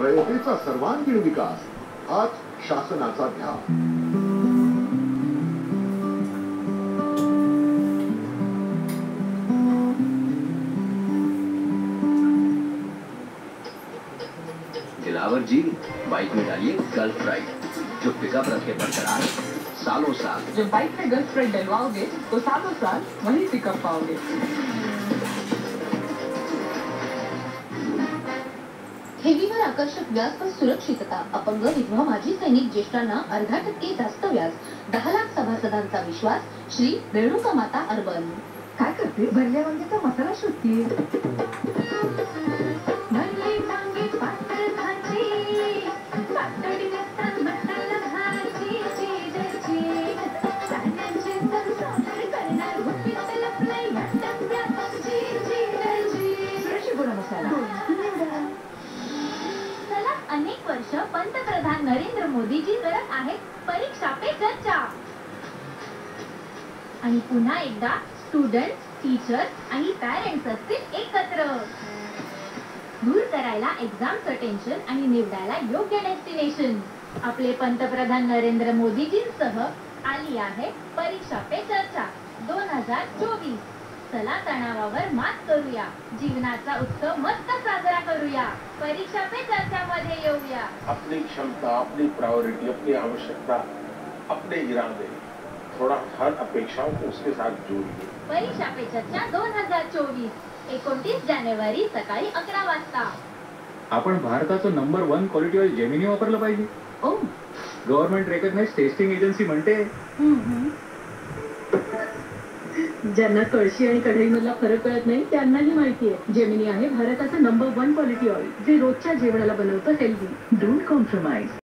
रयतेचा सर्वांगीण विकास हाच शासनाचा ध्यास। दिलावर जी, बाइक में डालिए गल्फ राइड, जो पिकअप रखे बरकरार सालों साल। जब बाइक में गल्फ राइड डलवाओगे तो सालों साल वही पिकअप पाओगे। हेवीवर आकर्षक व्याज व सुरक्षितता, अपंग विधवा माजी सैनिक ज्येष्ठांना 0.5% जास्त व्याज, 10 लाख सभासदांचा विश्वास, श्री रेणुका माता अर्बन। काय करते? भरल्या वांग्याचा मसाला शोधते। अनेक वर्ष पंतप्रधान नरेंद्र मोदीजी करत आहेत परीक्षा पे चर्चा। आणि पुन्हा एकदा स्टुडंट, टीचर्स आणि पॅरेंट्स असतील एकत्र, दूर करायला एक्झामचं टेन्शन आणि निवडायला योग्य डेस्टिनेशन। आपले पंतप्रधान नरेंद्र मोदीजींसह आली आहे परीक्षा पे चर्चा 2024। चला तणावावर मात करूया, जीवनाचा उत्सव मस्त साजरा करूया, परीक्षा पे चर्चा मध्ये येऊया। अपनी क्षमता, अपनी प्रायोरिटी, अपनी आवश्यकता, अपने इरादे, थोड़ा हर अपेक्षाओं को उसके साथ जोड़िए। परीक्षा पे चर्चा 2024, 29 जानेवारी सकाळी 11 वाजता। आपण भारताचं नंबर 1 क्वालिटी ऑइल जेमिनी वापरलं पाहिजे। ओ, गव्हर्नमेंट रेकग्नाइज्ड टेस्टिंग एजन्सी म्हणते। ज्यांना कळशी आणि कढईमधला फरक कळत नाही त्यांनाही माहिती आहे, जेमिनी आहे भारताचं नंबर 1 क्वालिटी ऑइल, जे रोजच्या जेवणाला बनवतं हेल्दी। Don't compromise.